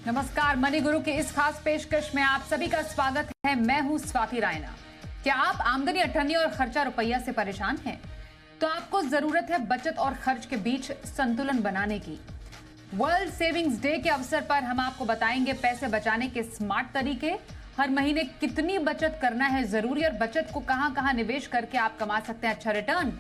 नमस्कार, मनी गुरु की इस खास पेशकश में आप सभी का स्वागत है। मैं हूं स्वाति रायना। क्या आप आमदनी अठन्नी और खर्चा रुपया से परेशान हैं? तो आपको जरूरत है बचत और खर्च के बीच संतुलन बनाने की। वर्ल्ड सेविंग्स डे के अवसर पर हम आपको बताएंगे पैसे बचाने के स्मार्ट तरीके, हर महीने कितनी बचत करना है जरूरी और बचत को कहां-कहां निवेश करके आप कमा सकते हैं अच्छा रिटर्न।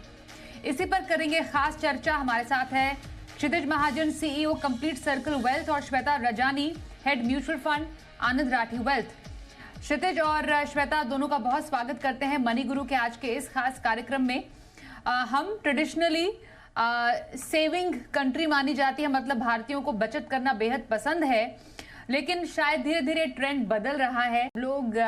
इसी पर करेंगे खास चर्चा। हमारे साथ है Kshitij Mahajan, CEO Complete Circle Wealth, और Shweta Rajani, head mutual fund Anand Rathi Wealth. Kshitij और श्वेता दोनों का बहुत स्वागत करते हैं मनी गुरु के आज के इस खास कार्यक्रम में। हम ट्रेडिशनली सेविंग कंट्री मानी जाती है, मतलब भारतीयों को बचत करना बेहद पसंद है, लेकिन शायद धीरे धीरे ट्रेंड बदल रहा है। लोग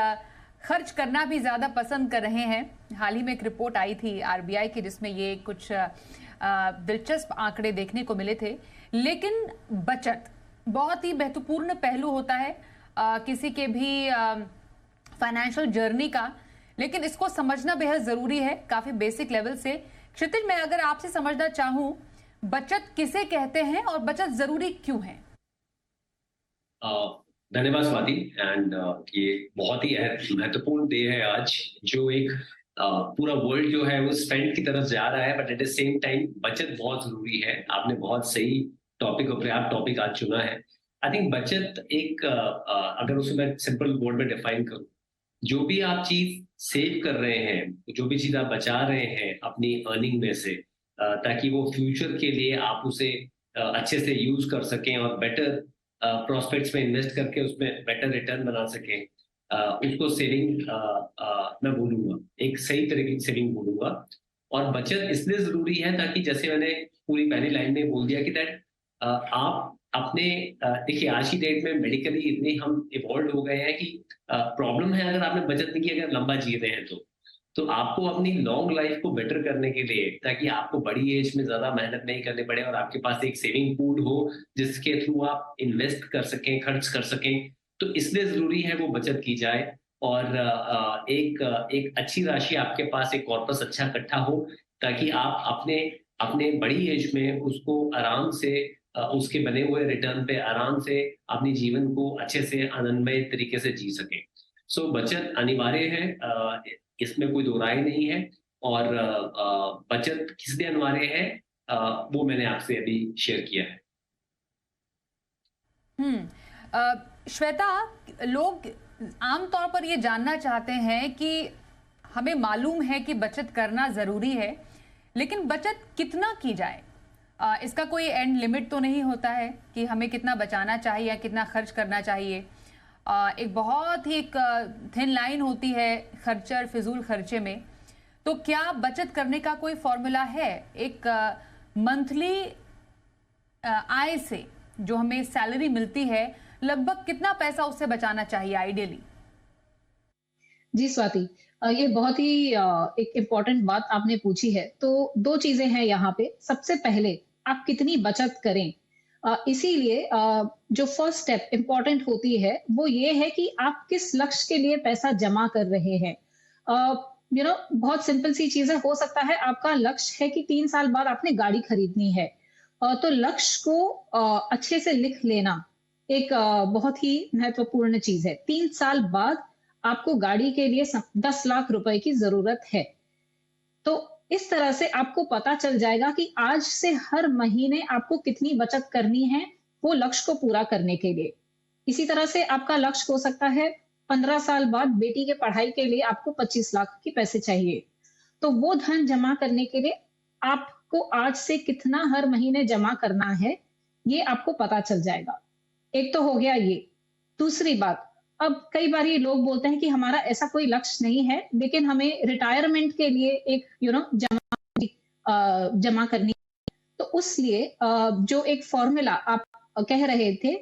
खर्च करना भी ज्यादा पसंद कर रहे हैं। हाल ही में एक रिपोर्ट आई थी आरबीआई की जिसमें ये कुछ दिलचस्प आंकड़े देखने को मिले थे। लेकिन बचत बहुत ही महत्वपूर्ण पहलू होता है किसी के भी फाइनेंशियल जर्नी का, लेकिन इसको समझना बेहद जरूरी है काफी बेसिक लेवल से। क्षितिज, मैं अगर आपसे समझना चाहूं, बचत किसे कहते हैं और बचत जरूरी क्यों है? धन्यवाद स्वाति। एंड ये बहुत ही महत्वपूर्ण डे है आज, जो एक पूरा वर्ल्ड जो है वो स्पेंड की तरफ जा रहा है, but at the same time बचत बहुत जरूरी है। आपने बहुत सही टॉपिक आज चुना है। आई थिंक बचत एक अगर उसे मैं सिंपल वर्ड में डिफाइन करूं, जो भी आप चीज सेव कर रहे हैं, जो भी चीज आप बचा रहे हैं अपनी अर्निंग में से, ताकि वो फ्यूचर के लिए आप उसे अच्छे से यूज कर सकें और बेटर प्रोस्पेक्ट्स में इन्वेस्ट करके उसमें बेटर रिटर्न बना सकें, उसको सेविंग मैं बोलूंगा, एक सही तरीके की सेविंग बोलूंगा। और बचत इसलिए जरूरी है ताकि, जैसे मैंने पूरी पहली लाइन में बोल दिया कि दैट आप अपने देखिए आज की डेट में मेडिकली इतने हम इवॉल्व हो गए हैं कि प्रॉब्लम है अगर आपने बचत नहीं की, अगर लंबा जी रहे हैं तो आपको अपनी लॉन्ग लाइफ को बेटर करने के लिए, ताकि आपको बड़ी एज में ज्यादा मेहनत नहीं करनी पड़े और आपके पास एक सेविंग पूल हो जिसके थ्रू आप इन्वेस्ट कर सकें, खर्च कर सकें, तो इसलिए जरूरी है वो बचत की जाए। और एक अच्छी राशि आपके पास, एक कॉर्पस अच्छा इकट्ठा हो, ताकि आप अपने अपने बड़ी एज में उसको आराम से उसके बने हुए रिटर्न पे आराम से अपने जीवन को अच्छे से आनंदमय तरीके से जी सकें। सो बचत अनिवार्य है, इसमें कोई दो राय नहीं है। और बचत किस लिए अनिवार्य है वो मैंने आपसे अभी शेयर किया है। श्वेता, लोग आमतौर पर ये जानना चाहते हैं कि हमें मालूम है कि बचत करना जरूरी है, लेकिन बचत कितना की जाए? इसका कोई एंड लिमिट तो नहीं होता है कि हमें कितना बचाना चाहिए या कितना खर्च करना चाहिए। एक बहुत ही एक थिन लाइन होती है खर्चे और फिजूल खर्चे में। तो क्या बचत करने का कोई फॉर्मूला है? एक मंथली आय से जो हमें सैलरी मिलती है, लगभग कितना पैसा उससे बचाना चाहिए आइडियली? जी स्वाति, ये बहुत ही एक इम्पोर्टेंट बात आपने पूछी है। तो दो चीजें हैं यहाँ पे। सबसे पहले आप कितनी बचत करें, इसीलिए जो फर्स्ट स्टेप इम्पोर्टेंट होती है वो ये है कि आप किस लक्ष्य के लिए पैसा जमा कर रहे हैं। बहुत सिंपल सी चीजें हो सकता है। आपका लक्ष्य है कि 3 साल बाद आपने गाड़ी खरीदनी है, तो लक्ष्य को अच्छे से लिख लेना एक बहुत ही महत्वपूर्ण चीज है। 3 साल बाद आपको गाड़ी के लिए 10 लाख रुपए की जरूरत है, तो इस तरह से आपको पता चल जाएगा कि आज से हर महीने आपको कितनी बचत करनी है वो लक्ष्य को पूरा करने के लिए। इसी तरह से आपका लक्ष्य हो सकता है 15 साल बाद बेटी के पढ़ाई के लिए आपको 25 लाख के पैसे चाहिए, तो वो धन जमा करने के लिए आपको आज से कितना हर महीने जमा करना है ये आपको पता चल जाएगा। एक तो हो गया ये। दूसरी बात, अब कई बार ये लोग बोलते हैं कि हमारा ऐसा कोई लक्ष्य नहीं है, लेकिन हमें रिटायरमेंट के लिए एक जमा करनी है। तो उस लिए जो एक फॉर्मूला आप कह रहे थे,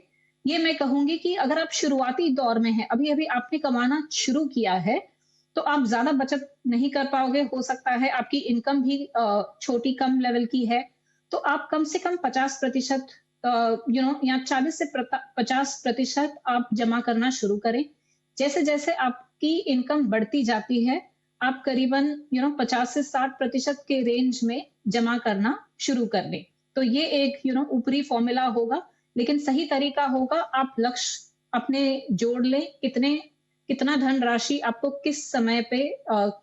ये मैं कहूंगी कि अगर आप शुरुआती दौर में हैं, अभी अभी आपने कमाना शुरू किया है, तो आप ज्यादा बचत नहीं कर पाओगे। हो सकता है आपकी इनकम भी छोटी कम लेवल की है, तो आप कम से कम 50% या 40 से 50% आप जमा करना शुरू करें। जैसे जैसे आपकी इनकम बढ़ती जाती है, आप करीबन 50 से 60% के रेंज में जमा करना शुरू कर दें। तो ये एक ऊपरी फॉर्मूला होगा लेकिन सही तरीका होगा आप लक्ष्य अपने जोड़ लें, कितना धनराशि आपको किस समय पे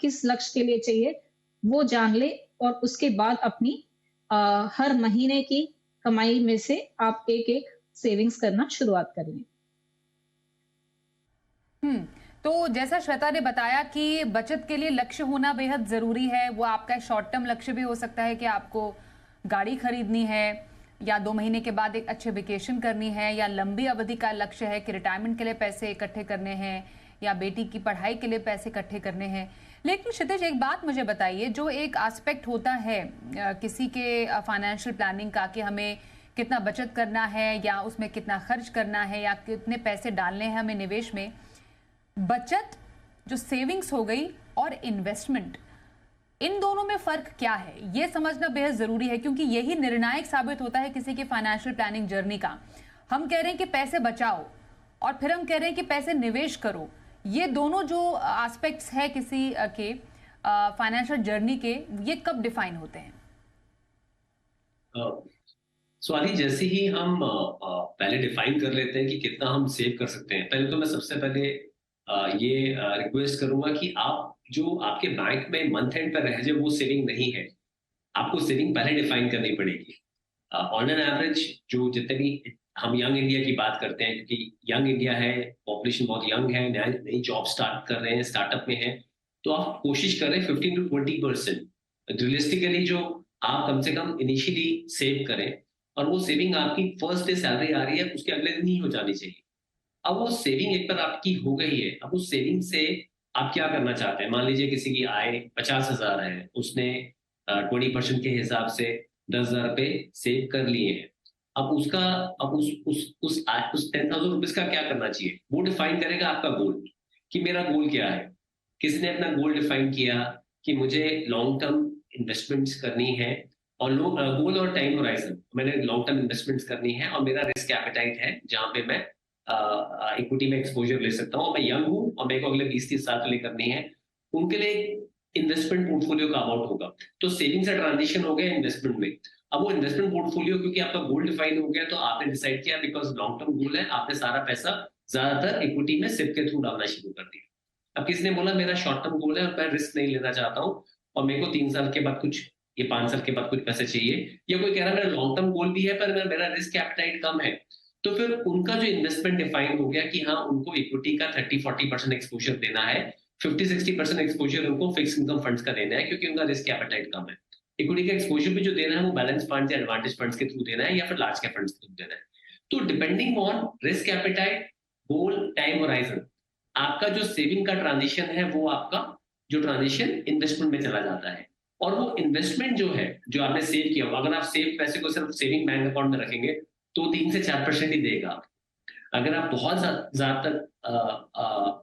किस लक्ष्य के लिए चाहिए, वो जान ले और उसके बाद अपनी हर महीने की कमाई में से आप एक-एक सेविंग्स करना शुरुआत कर लें। तो जैसा श्वेता ने बताया कि बचत के लिए लक्ष्य होना बेहद ज़रूरी है। वो आपका शॉर्ट टर्म लक्ष्य भी हो सकता है कि आपको गाड़ी खरीदनी है या 2 महीने के बाद एक अच्छे वेकेशन करनी है, या लंबी अवधि का लक्ष्य है कि रिटायरमेंट के लिए पैसे इकट्ठे करने हैं या बेटी की पढ़ाई के लिए पैसे इकट्ठे करने हैं। लेकिन क्षितिज, एक बात मुझे बताइए, जो एक एस्पेक्ट होता है किसी के फाइनेंशियल प्लानिंग का कि हमें कितना बचत करना है या उसमें कितना खर्च करना है या कितने पैसे डालने हैं हमें निवेश में, बचत जो सेविंग्स हो गई और इन्वेस्टमेंट, इन दोनों में फर्क क्या है, ये समझना बेहद जरूरी है, क्योंकि यही निर्णायक साबित होता है किसी की फाइनेंशियल प्लानिंग जर्नी का। हम कह रहे हैं कि पैसे बचाओ और फिर हम कह रहे हैं कि पैसे निवेश करो। ये दोनों जो एस्पेक्ट्स है किसी के फाइनेंशियल जर्नी के, ये कब डिफाइन होते हैं? स्वाति, जैसे ही हम पहले डिफाइन कर लेते हैं कि कितना हम सेव कर सकते हैं, पहले तो मैं सबसे पहले ये रिक्वेस्ट करूंगा कि आप जो आपके बैंक में मंथ एंड पर रह जाए वो सेविंग नहीं है, आपको सेविंग पहले डिफाइन करनी पड़ेगी। ऑन एन एवरेज जो जितने भी हम यंग इंडिया की बात करते हैं, क्योंकि यंग इंडिया है, पॉपुलेशन बहुत यंग है, नई जॉब स्टार्ट कर रहे हैं, स्टार्टअप में है, तो आप कोशिश कर रहे हैं 15 to 20% रियलिस्टिकली जो आप कम से कम इनिशियली सेव करें, और वो सेविंग आपकी फर्स्ट डे सैलरी आ रही है उसके अगले दिन ही हो जानी चाहिए। अब वो सेविंग एक बार आपकी हो गई है, अब उस सेविंग से आप क्या करना चाहते हैं? मान लीजिए किसी की आय 50,000 है, उसने 20% के हिसाब से 10,000 रुपए सेव कर लिए हैं। अब उसका अब उस 10,000 रुपीज का क्या करना चाहिए, वो डिफाइन करेगा आपका गोल, कि मेरा गोल क्या है। किसी ने अपना गोल डिफाइन किया कि मुझे लॉन्ग टर्म इन्वेस्टमेंट्स करनी है, और गोल और टाइम होराइजन, मैंने लॉन्ग टर्म इन्वेस्टमेंट्स करनी है और मेरा रिस्क एपेटाइट है जहां पे मैं इक्विटी में एक्सपोजर ले सकता हूँ, मैं यंग हूँ और मेरे को अगले 20-30 साल के लिए करनी है, उनके लिए इन्वेस्टमेंट पोर्टफोलियो का अमाउंट होगा। तो सेविंग से ट्रांजिशन हो गया इन्वेस्टमेंट में। अब वो इन्वेस्टमेंट पोर्टफोलियो, क्योंकि आपका गोल डिफाइन हो गया, तो आपने डिसाइड किया, बिकॉज लॉन्ग टर्म गोल है, आपने सारा पैसा ज्यादातर इक्विटी में सिप के थ्रू डालना शुरू कर दिया। अब किसी ने बोला मेरा शॉर्ट टर्म गोल है और मैं रिस्क नहीं लेना चाहता हूँ और मेरे को 3 साल के बाद कुछ, ये 5 साल के बाद कुछ पैसे चाहिए, या कोई कह रहा है मेरा लॉन्ग टर्म गोल भी है पर मेरा रिस्क एपेटाइट कम है, तो फिर उनका जो इन्वेस्टमेंट डिफाइन हो गया कि हाँ, उनको इक्विटी का 30-40% एक्सपोजर देना है, 50-60% एक्सपोजर उनको फिक्स इनकम फंड्स का देना है, क्योंकि उनका रिस्क एपेटाइट कम है। इक्विटी का एक्सपोजर भी जो देना है वो बैलेंस फंड या एडवांटेज फंड्स के थ्रू देना है या फिर लार्ज कैप फंड्स के थ्रू देना है। तो depending on risk appetite, goal, time horizon, आपका जो सेविंग का ट्रांजिशन है वो आपका जो ट्रांजिशन इन्वेस्टमेंट में चला जाता है। और वो इन्वेस्टमेंट जो है, जो आपने सेव किया, अगर आप सेव पैसे को सिर्फ सेविंग बैंक अकाउंट में रखेंगे तो 3 से 4% ही देगा। अगर आप बहुत ज्यादा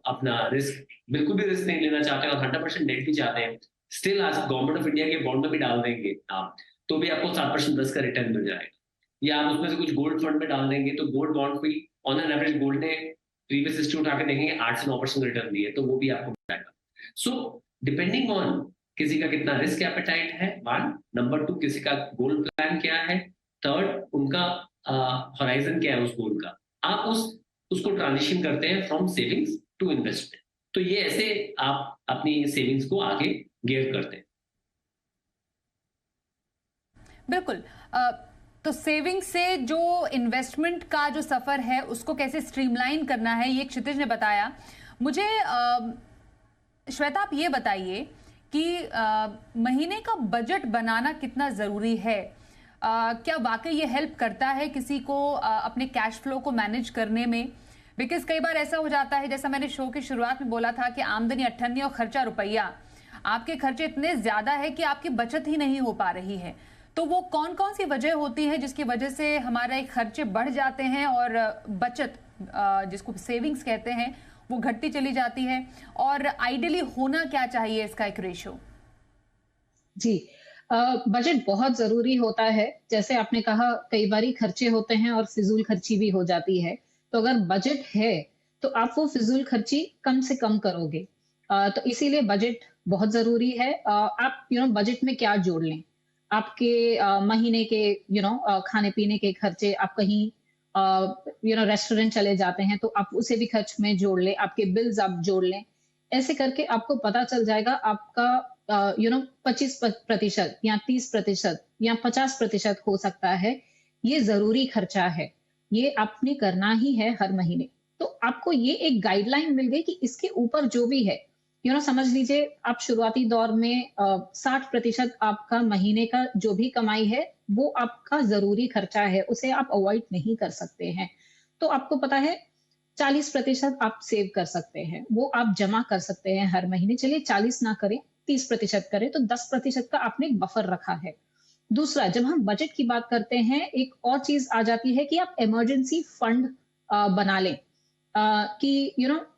अपना रिस्क, बिल्कुल भी रिस्क नहीं लेना चाहते और 100% डेट भी चाहते हैं, स्टिल आज गवर्नमेंट ऑफ इंडिया के बॉन्ड में भी डाल देंगे आप, तो भी आपको 7% 10 का रिटर्न मिल जाएगा। या आप उसमें से कुछ गोल्ड फंड में डाल देंगे तो गोल्ड बॉन्ड भी ऑन एन एवरेज गोल्ड ने प्रीवियस हिस्ट्री उठा के देखेंगे 8 से 9% रिटर्न दिए, तो वो भी आपको मिलेगा। सो डिपेंडिंग ऑन किसी का कितना रिस्क एपेटाइट है, 1, नंबर 2 किसी का गोल प्लान क्या है, 3 उनका होराइजन क्या है उस गोल का, आप उसको ट्रांजिशन करते हैं फ्रॉम सेविंग्स टू इन्वेस्टमेंट। तो ये ऐसे आप अपनी सेविंग्स को आगे गेयर करते हैं। बिल्कुल। तो सेविंग से जो इन्वेस्टमेंट का जो सफर है उसको कैसे स्ट्रीमलाइन करना है, ये क्षितिज ने बताया। मुझे श्वेता आप ये बताइए कि महीने का बजट बनाना कितना जरूरी है? क्या वाकई ये हेल्प करता है किसी को अपने कैश फ्लो को मैनेज करने में? बिकॉज कई बार ऐसा हो जाता है, जैसा मैंने शो की शुरुआत में बोला था कि आमदनी 98 और खर्चा रुपया, आपके खर्चे इतने ज्यादा है कि आपकी बचत ही नहीं हो पा रही है। तो वो कौन कौन सी वजह होती है जिसकी वजह से हमारे खर्चे बढ़ जाते हैं और बचत, जिसको सेविंग्स कहते हैं, वो घटती चली जाती है? और आइडियली होना क्या चाहिए इसका एक रेशियो? जी, बजट बहुत जरूरी होता है। जैसे आपने कहा, कई बारी खर्चे होते हैं और फिजूल खर्ची भी हो जाती है। तो अगर बजट है तो आप वो फिजूल खर्ची कम से कम करोगे। तो इसीलिए बजट बहुत जरूरी है। आप बजट में क्या जोड़ लें, आपके महीने के खाने पीने के खर्चे, आप कहीं रेस्टोरेंट चले जाते हैं तो आप उसे भी खर्च में जोड़ लें, आपके बिल्स आप जोड़ लें। ऐसे करके आपको पता चल जाएगा आपका 25% या 30% या 50% हो सकता है, ये ज़रूरी खर्चा है। ये आपने करना ही है हर महीने। तो आपको ये एक गाइडलाइन मिल गई कि इसके ऊपर जो भी है, समझ लीजिए आप शुरुआती दौर में 60% आपका महीने का जो भी कमाई है, वो आपका ज़रूरी खर्चा है, उसे आप अवॉइड नहीं कर सकते हैं। तो आपको पता है 40% आप सेव कर सकते हैं, वो आप जमा कर सकते हैं हर महीने। चलिए 40 ना करें, 30% करें, तो 10% का आपने एक बफर रखा है। दूसरा, जब हम बजट की बात करते हैं, एक और चीज़ आ जाती है कि आप इमरजेंसी फंड बना लें। कि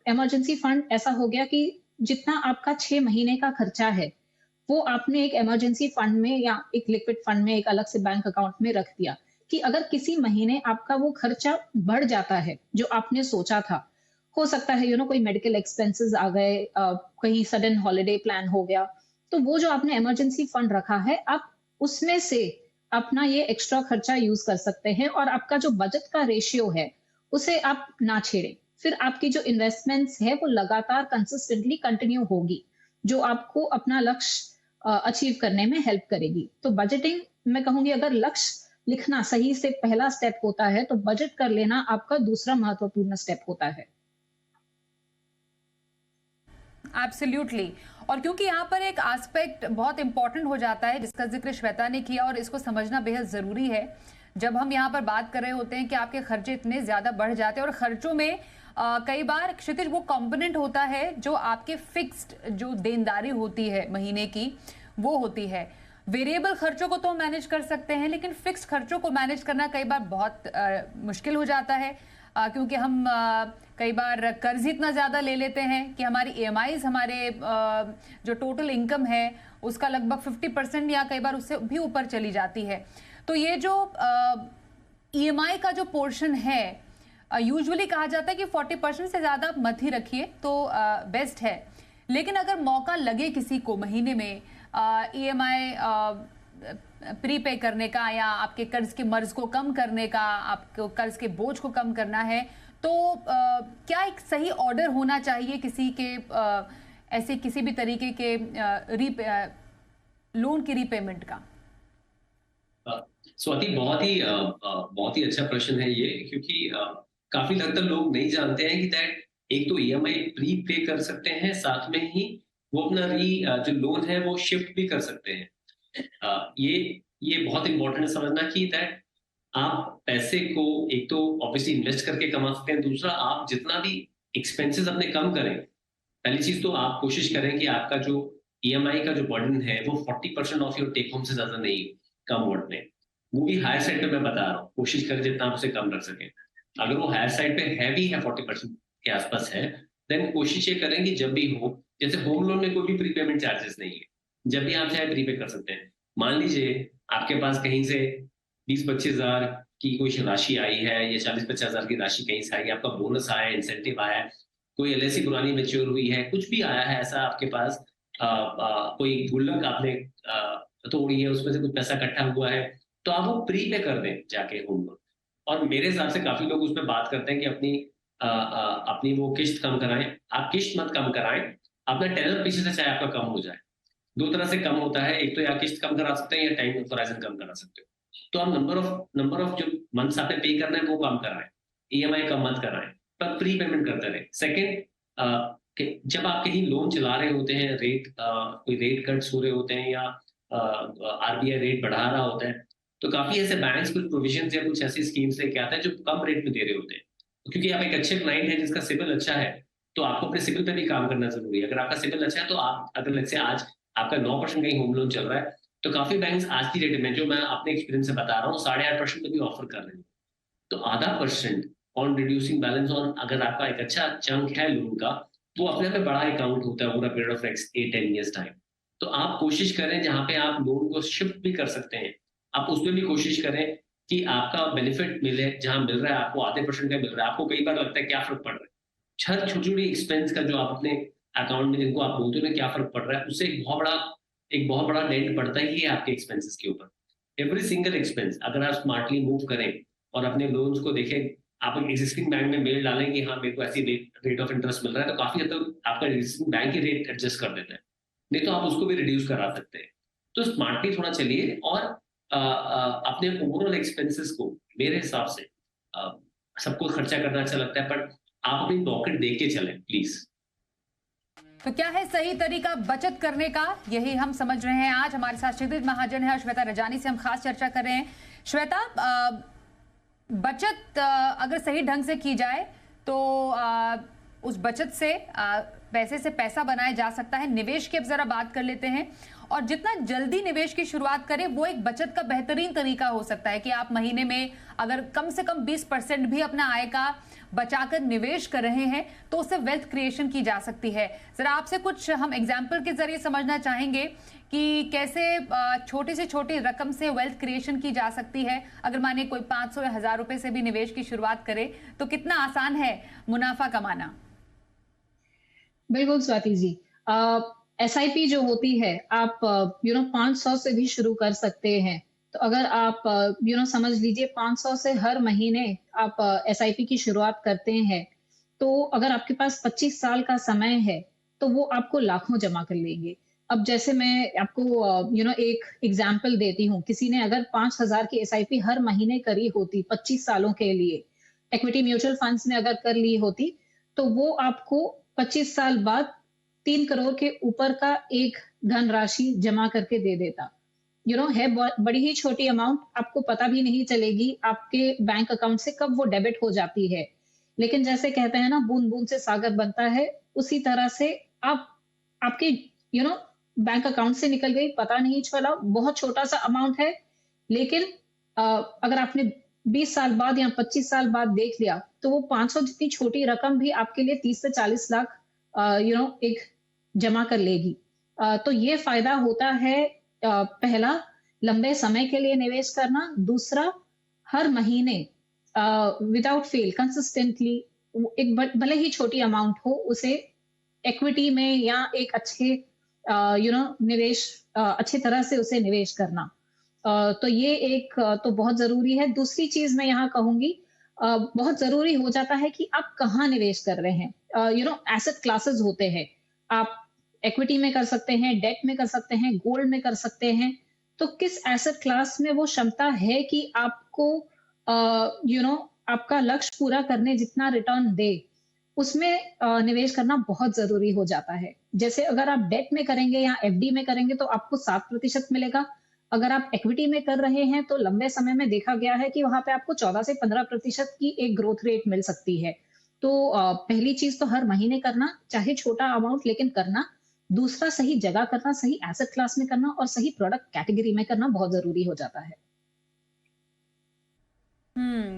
इमरजेंसी फंड ऐसा हो गया कि जितना आपका 6 महीने का खर्चा है, वो आपने एक इमरजेंसी फंड में या एक लिक्विड फंड में एक अलग से बैंक अकाउंट में रख दिया कि अगर किसी महीने आपका वो खर्चा बढ़ जाता है, जो आपने सोचा था, हो सकता है कोई मेडिकल एक्सपेंसेस आ गए, कहीं सडन हॉलिडे प्लान हो गया, तो वो जो आपने इमरजेंसी फंड रखा है, आप उसमें से अपना ये एक्स्ट्रा खर्चा यूज कर सकते हैं और आपका जो बजट का रेशियो है, उसे आप ना छेड़ें। फिर आपकी जो इन्वेस्टमेंट्स है वो लगातार कंसिस्टेंटली कंटिन्यू होगी, जो आपको अपना लक्ष्य अचीव करने में हेल्प करेगी। तो बजटिंग, मैं कहूंगी, अगर लक्ष्य लिखना सही से पहला स्टेप होता है, तो बजट कर लेना आपका दूसरा महत्वपूर्ण स्टेप होता है। एब्सोल्युटली। और क्योंकि यहाँ पर एक एस्पेक्ट बहुत इंपॉर्टेंट हो जाता है जिसका जिक्र श्वेता ने किया और इसको समझना बेहद जरूरी है। जब हम यहाँ पर बात कर रहे होते हैं कि आपके खर्चे इतने ज्यादा बढ़ जाते हैं और खर्चों में कई बार क्षितिज वो कंपोनेंट होता है जो आपके फिक्स्ड जो देनदारी होती है महीने की, वो होती है। वेरिएबल खर्चों को तो मैनेज कर सकते हैं, लेकिन फिक्स्ड खर्चों को मैनेज करना कई बार बहुत मुश्किल हो जाता है, क्योंकि हम कई बार कर्ज इतना ज़्यादा ले लेते हैं कि हमारी EMIs हमारे जो टोटल इनकम है उसका लगभग 50% या कई बार उससे भी ऊपर चली जाती है। तो ये जो EMI का जो पोर्शन है, यूजुअली कहा जाता है कि 40% से ज़्यादा आप मत ही रखिए तो बेस्ट है। लेकिन अगर मौका लगे किसी को महीने में EMI प्रीपे करने का या आपके कर्ज के मर्ज को कम करने का, आपको कर्ज के बोझ को कम करना है, तो क्या एक सही ऑर्डर होना चाहिए किसी के ऐसे किसी भी तरीके के लोन की रीपेमेंट का? स्वाति, बहुत ही अच्छा प्रश्न है ये, क्योंकि काफी हद तक लोग नहीं जानते हैं कि दैट एक तो EMI प्री पे कर सकते हैं, साथ में ही वो अपना जो लोन है वो शिफ्ट भी कर सकते हैं। ये बहुत इंपॉर्टेंट है समझना कि दैट आप पैसे को एक तो ऑब्वियसली इन्वेस्ट करके कमा सकते हैं, दूसरा आप जितना भी एक्सपेंसेस अपने कम करें। पहली चीज तो आप कोशिश करें कि आपका जो EMI का जो बर्डन है वो 40% ऑफ योर टेक होम से ज्यादा नहीं कम वर्ड में, वो भी हायर साइड पे मैं बता रहा हूँ, कोशिश करें जितना आप उसे कम रख सकें। अगर वो हायर साइड पे हैवी है, 40% के आसपास है, देन कोशिश ये करें कि जब भी हो, जैसे होम लोन में कोई भी प्रीपेमेंट चार्जेस नहीं है, जब भी आप चाहे प्रीपे कर सकते हैं। मान लीजिए आपके पास कहीं से 20-25 हजार की कोई राशि आई है या 40-50 हजार की राशि कहीं से आई, आपका बोनस आया, इंसेंटिव आया, कोई LIC पुरानी मेच्योर हुई है, कुछ भी आया है ऐसा आपके पास, कोई गुल्लक आपने तोड़ी है, उसमें से कुछ पैसा इकट्ठा हुआ है, तो आप वो प्री पे कर दें जाके होम लोन। और मेरे हिसाब से काफी लोग उसमें बात करते हैं कि अपनी वो किश्त कम कराएं। आप किश्त मत कम कराएं, अपना टेनर पीछे से चाहे आपका कम हो जाए। दो तरह से कम होता है, एक तो या किश्त कम करा सकते हैं या टाइम होराइजन कम करा सकते हो। तो आप नंबर ऑफ जो मंथ्स आपने पे करना है वो कम कराएं, EMI कम मत कराएं, पर प्री पेमेंट करते रहे। सेकेंड, जब आप कहीं लोन चला रहे होते हैं, कोई रेट कट्स हो रहे होते हैं या RBI रेट बढ़ा रहा होता है, तो काफी ऐसे बैंक्स कुछ प्रोविजन या कुछ ऐसी स्कीम्स लेके आते हैं जो कम रेट में दे रहे होते हैं। क्योंकि आप एक अच्छे क्लाइंट हैं जिसका सिबिल अच्छा है, तो आपको अपने सिबिल पे भी काम करना जरूरी है। अगर आपका सिबिल अच्छा है तो आप, अगर लेट्स से आज आपका 9% कहीं होम लोन चल रहा है, तो काफी बैंक्स आज की डेट में, जो मैं अपने एक्सपीरियंस से बता रहा हूँ, 8.5% पे भी ऑफर कर रहे हैं। तो 0.5% ऑन रिड्यूसिंग बैलेंस ऑन, अगर आपका एक अच्छा चंक है लोन का, वो अपने में बड़ा अकाउंट होता है पूरा पीरियड ऑफ 8-10 ईयर्स टाइम। तो आप कोशिश करें जहां पे आप लोन को शिफ्ट भी कर सकते हैं, आप उसमें भी कोशिश करें कि आपका बेनिफिट मिले, जहां मिल रहा है आपको 0.5% का मिल रहा है। आपको कई बार लगता है क्या फर्क पड़ रहा है, हर छोटी छोटी एक्सपेंस का जो आप अपने अकाउंट में जिनको आप बोलते हो क्या फर्क पड़ रहा है, उससे एक बहुत बड़ा डेंट पड़ता ही है आपके एक्सपेंसेस के ऊपर। एवरी सिंगल एक्सपेंस अगर आप स्मार्टली मूव करें और अपने लोन्स को देखें, आप एग्जिस्टिंग बैंक में मेल डालें कि हाँ मेरे को ऐसी रेट ऑफ इंटरेस्ट मिल रहा है, तो काफी हद तक आपका एग्जिस्टिंग बैंक ही रेट एडजस्ट कर देता है, नहीं तो आप उसको भी रिड्यूस करा सकते हैं। तो स्मार्टली थोड़ा चलिए और अपने ओवरऑल एक्सपेंसेस को, मेरे हिसाब से सबको खर्चा करना अच्छा लगता है, पर आप अपनी पॉकेट देख के चलें प्लीज। तो क्या है सही तरीका बचत करने का, यही हम समझ रहे हैं। आज हमारे साथ क्षितिज महाजन है और श्वेता रजानी से हम खास चर्चा कर रहे हैं। श्वेता, बचत अगर सही ढंग से की जाए तो उस बचत से पैसे से पैसा बनाया जा सकता है। निवेश की अब जरा बात कर लेते हैं, और जितना जल्दी निवेश की शुरुआत करें वो एक बचत का बेहतरीन तरीका हो सकता है कि आप महीने में अगर कम से कम 20% भी अपना आय का बचाकर निवेश कर रहे हैं तो उससे वेल्थ क्रिएशन की जा सकती है। जरा आपसे कुछ हम एग्जाम्पल के जरिए समझना चाहेंगे कि कैसे छोटी से छोटी रकम से वेल्थ क्रिएशन की जा सकती है। अगर माने कोई 500 या 1000 रुपए से भी निवेश की शुरुआत करे तो कितना आसान है मुनाफा कमाना। बिल्कुल स्वाति जी, SIP जो होती है आप 500 से भी शुरू कर सकते हैं। तो अगर आप समझ लीजिए 500 से हर महीने आप SIP की शुरुआत करते हैं, तो अगर आपके पास 25 साल का समय है तो वो आपको लाखों जमा कर लेंगे। अब जैसे मैं आपको एक एग्जाम्पल देती हूँ, किसी ने अगर 5000 की SIP हर महीने करी होती 25 सालों के लिए, इक्विटी म्यूचुअल फंड्स में अगर कर ली होती, तो वो आपको 25 साल बाद 3 करोड़ के ऊपर का एक धनराशि जमा करके दे देता। है बड़ी ही छोटी अमाउंट, आपको पता भी नहीं चलेगी आपके बैंक अकाउंट से कब वो डेबिट हो जाती है। लेकिन जैसे कहते हैं ना, बूंद बूंद से सागर बनता है, उसी तरह से आपके बैंक अकाउंट से निकल गई, पता नहीं चला। बहुत छोटा सा अमाउंट है, लेकिन अगर आपने 20 साल बाद या 25 साल बाद देख लिया तो वो 500 जितनी छोटी रकम भी आपके लिए 30 से 40 लाख एक जमा कर लेगी। तो ये फायदा होता है, पहला लंबे समय के लिए निवेश करना, दूसरा हर महीने विदाउट फेल कंसिस्टेंटली एक भले ही छोटी अमाउंट हो उसे इक्विटी में या एक अच्छे निवेश अच्छी तरह से उसे निवेश करना। तो ये एक तो बहुत जरूरी है। दूसरी चीज मैं यहाँ कहूंगी, बहुत जरूरी हो जाता है कि आप कहाँ निवेश कर रहे हैं। एसेट क्लासेस होते हैं, आप इक्विटी में कर सकते हैं, डेट में कर सकते हैं, गोल्ड में कर सकते हैं। तो किस एसेट क्लास में वो क्षमता है कि आपको आपका लक्ष्य पूरा करने जितना रिटर्न दे, उसमें निवेश करना बहुत जरूरी हो जाता है। जैसे अगर आप डेट में करेंगे या FD में करेंगे तो आपको 7% मिलेगा। अगर आप इक्विटी में कर रहे हैं तो लंबे समय में देखा गया है कि वहां पे आपको 14 से 15% की एक ग्रोथ रेट मिल सकती है। तो पहली चीज तो हर महीने करना, चाहे छोटा अमाउंट लेकिन करना। दूसरा, सही जगह करना, सही एसेट क्लास में करना और सही प्रोडक्ट कैटेगरी में करना बहुत जरूरी हो जाता है।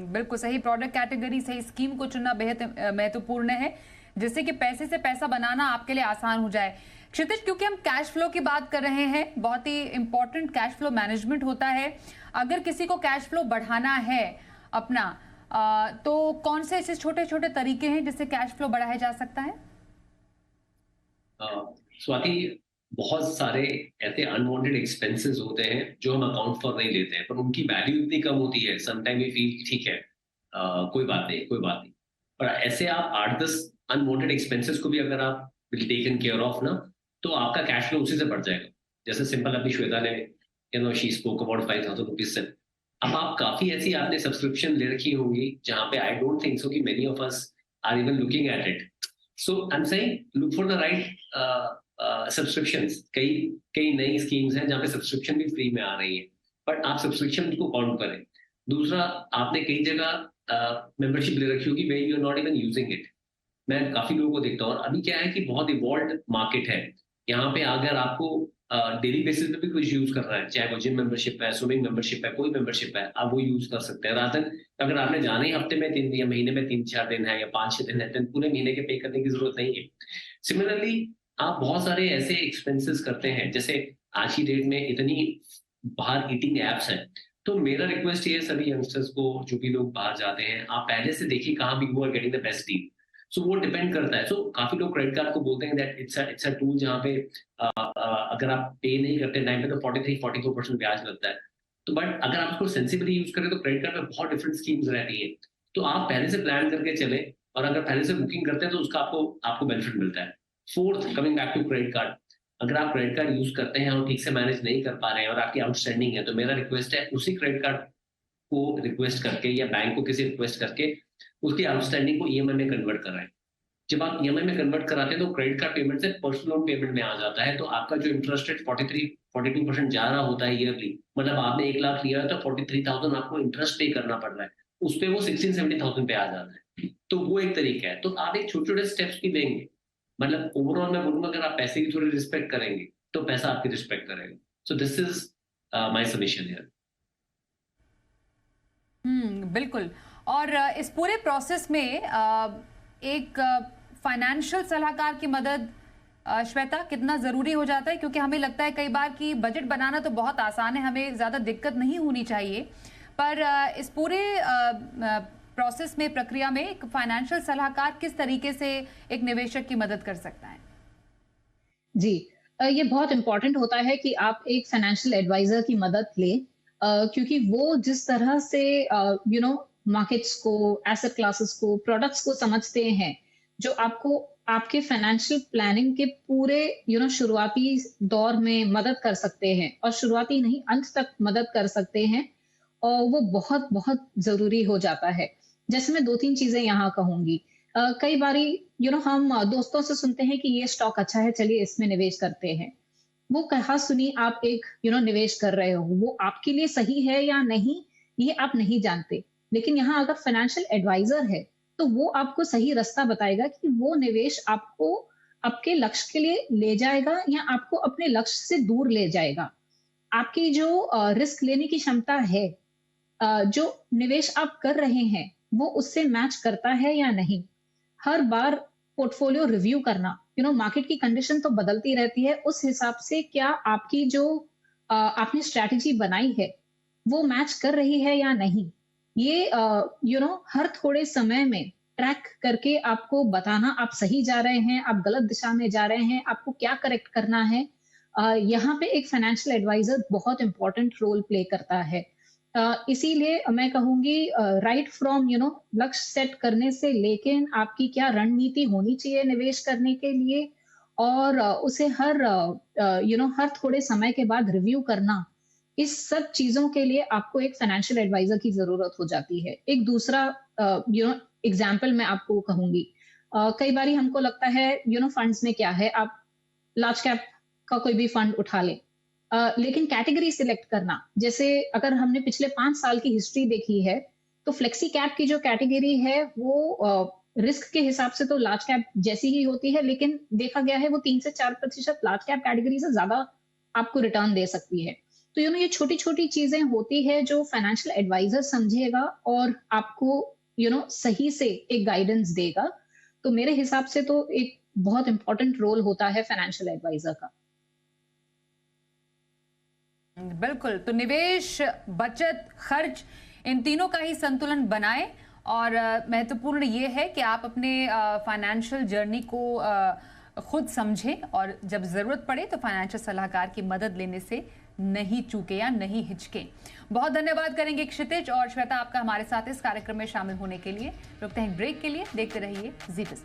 बिल्कुल सही प्रोडक्ट कैटेगरी, सही स्कीम को चुनना बेहद महत्वपूर्ण है, जिससे कि पैसे से पैसा बनाना आपके लिए आसान हो जाए। क्षितिज, क्योंकि हम कैश फ्लो की बात कर रहे हैं, बहुत ही इंपॉर्टेंट कैश फ्लो मैनेजमेंट होता है। अगर किसी को कैश फ्लो बढ़ाना है अपना, तो कौन से ऐसे छोटे छोटे तरीके हैं जिससे कैश फ्लो बढ़ाया जा सकता है? स्वाति, बहुत सारे ऐसे अनवांटेड एक्सपेंसेस होते हैं जो हम अकाउंट फॉर नहीं लेते हैं, पर उनकी वैल्यू इतनी कम होती है, समटाइम वी फील ठीक है, कोई बात नहीं। पर ऐसे आप 8-10 अनवांटेड एक्सपेंसेस को भी अगर आप विल टेकन केयर ऑफ ना, तो आपका कैश फ्लो उसी से बढ़ जाएगा। जैसे सिंपल अभी श्वेता ने शी स्पोक अबाउट 5000 रुपीज से। अब आप काफी ऐसी आपने सब्सक्रिप्शन ले रखी होंगी जहां पे आई डोंट थिंक सो कि many of us are even looking at it. So I am saying look for the right subscriptions. कई नई स्कीम्स हैं जहां पे सब्सक्रिप्शन भी फ्री में आ रही है, बट आप सब्सक्रिप्शन को काउंट करें। दूसरा, आपने कई जगह मेंबरशिप ले रखी होगी वे you are not even using it. मैं काफी लोगों को देखता हूँ, और अभी क्या है कि बहुत इवॉल्व मार्केट है। यहाँ पे अगर आपको डेली बेसिस पे भी कुछ यूज कर रहा है, चाहे वो जिम मेंबरशिप है, स्विमिंग मेंबरशिप है, कोई मेंबरशिप है, आप वो यूज कर सकते हैं। रातन अगर आपने जाना ही हफ्ते में 3 दिन या महीने में 3-4 दिन है या 5-6 दिन है, तो पूरे महीने के पे करने की जरूरत नहीं है। सिमिलरली आप बहुत सारे ऐसे एक्सपेंसेस करते हैं, जैसे आज की डेट में इतनी बाहर ईटिंग एप्स हैं, तो मेरा रिक्वेस्ट ये है सभी यंगस्टर्स को, जो भी लोग बाहर जाते हैं, आप पहले से देखिए कहाँ भी you are getting the best deal. So वो डिपेंड करता है। सो काफी लोग क्रेडिट कार्ड को बोलते हैं दैट इट्स अ टूल जहाँ पे अगर आप पे नहीं करते टाइम पे तो 43-44% ब्याज लगता है। तो बट अगर आप उसको सेंसिबली यूज करें तो क्रेडिट कार्ड में बहुत डिफरेंट स्कीम्स रहती है, तो आप पहले से प्लान करके चले, और अगर पहले से बुकिंग करते हैं तो उसका आपको बेनिफिट मिलता है। Fourth, coming back to credit card, अगर आप क्रेडिट कार्ड यूज करते हैं और ठीक से मैनेज नहीं कर पा रहे हैं और आपकी आउटस्टैंडिंग है, तो मेरा रिक्वेस्ट है उसी क्रेडिट कार्ड को रिक्वेस्ट करके या बैंक को किसी रिक्वेस्ट करके उसकी आउटस्टैंडिंग को ईएमआई में कन्वर्ट कराएं। जब आप ईएमआई में कन्वर्ट कराते हैं तो क्रेडिट कार्ड पेमेंट से पर्सनल लोन पेमेंट में आ जाता है, तो आपका जो इंटरेस्ट रेट 42% जा रहा होता है ईयरली, मतलब आपने 1 लाख लिया है तो 43,000 आपको इंटरेस्ट पे करना पड़ रहा है, उस पे वो 16-17,000 पे आ जाता है। तो वो एक तरीका है। तो आप एक छोटे छोटे स्टेप्स भी लेंगे, मतलब ओवरऑल मैं बोलूंगा अगर आप पैसे की थोड़ी रिस्पेक्ट करेंगे तो पैसा आपकी रिस्पेक्ट करेगा। So this is my suggestion here. बिल्कुल। और इस पूरे प्रोसेस में एक फाइनेंशियल सलाहकार की मदद श्वेता कितना जरूरी हो जाता है, क्योंकि हमें लगता है कई बार कि बजट बनाना तो बहुत आसान है, हमें ज्यादा दिक्कत नहीं होनी चाहिए, पर इस पूरे प्रोसेस में, प्रक्रिया में एक फाइनेंशियल सलाहकार किस तरीके से एक निवेशक की मदद कर सकता है? जी, ये बहुत इंपॉर्टेंट होता है कि आप एक फाइनेंशियल एडवाइजर की मदद लें, क्योंकि वो जिस तरह से मार्केट्स को, एसेट क्लासेस को, प्रोडक्ट्स को समझते हैं, जो आपको आपके फाइनेंशियल प्लानिंग के पूरे शुरुआती दौर में मदद कर सकते हैं, और शुरुआती नहीं अंत तक मदद कर सकते हैं, और वो बहुत बहुत जरूरी हो जाता है। जैसे मैं 2-3 चीजें यहाँ कहूंगी। कई बारी हम दोस्तों से सुनते हैं कि ये स्टॉक अच्छा है, चलिए इसमें निवेश करते हैं। वो कहा सुनी आप एक निवेश कर रहे हो, वो आपके लिए सही है या नहीं ये आप नहीं जानते, लेकिन यहाँ अगर फाइनेंशियल एडवाइजर है तो वो आपको सही रास्ता बताएगा कि वो निवेश आपको आपके लक्ष्य के लिए ले जाएगा या आपको अपने लक्ष्य से दूर ले जाएगा। आपकी जो रिस्क लेने की क्षमता है, जो निवेश आप कर रहे हैं, वो उससे मैच करता है या नहीं। हर बार पोर्टफोलियो रिव्यू करना, मार्केट की कंडीशन तो बदलती रहती है, उस हिसाब से क्या आपकी जो आपने स्ट्रैटेजी बनाई है वो मैच कर रही है या नहीं, ये हर थोड़े समय में ट्रैक करके आपको बताना आप सही जा रहे हैं, आप गलत दिशा में जा रहे हैं, आपको क्या करेक्ट करना है। यहाँ पे एक फाइनेंशियल एडवाइजर बहुत इंपॉर्टेंट रोल प्ले करता है। इसीलिए मैं कहूंगी राइट फ्रॉम लक्ष्य सेट करने से लेकिन आपकी क्या रणनीति होनी चाहिए निवेश करने के लिए, और उसे हर थोड़े समय के बाद रिव्यू करना, इस सब चीजों के लिए आपको एक फाइनेंशियल एडवाइजर की जरूरत हो जाती है। एक दूसरा एग्जाम्पल मैं आपको कहूंगी, कई बारी हमको लगता है फंड्स में क्या है, आप लार्ज कैप का कोई भी फंड उठा लें, लेकिन कैटेगरी सिलेक्ट करना, जैसे अगर हमने पिछले 5 साल की हिस्ट्री देखी है तो फ्लेक्सी कैप की जो कैटेगरी है वो रिस्क के हिसाब से तो लार्ज कैप जैसी ही होती है, लेकिन देखा गया है वो 3 से 4% लार्ज कैप कैटेगरी से ज्यादा आपको रिटर्न दे सकती है। तो ये छोटी छोटी चीजें होती है जो फाइनेंशियल एडवाइजर समझेगा और आपको सही से एक गाइडेंस देगा। तो मेरे हिसाब से तो एक बहुत इंपॉर्टेंट रोल होता है फाइनेंशियल एडवाइजर का। बिल्कुल। तो निवेश, बचत, खर्च, इन तीनों का ही संतुलन बनाएं, और महत्वपूर्ण ये है कि आप अपने फाइनेंशियल जर्नी को खुद समझें, और जब जरूरत पड़े तो फाइनेंशियल सलाहकार की मदद लेने से नहीं चूके या नहीं हिचके। बहुत धन्यवाद करेंगे क्षितिज और श्वेता आपका हमारे साथ इस कार्यक्रम में शामिल होने के लिए। रुकते हैं ब्रेक के लिए, देखते रहिए जी बिजनेस।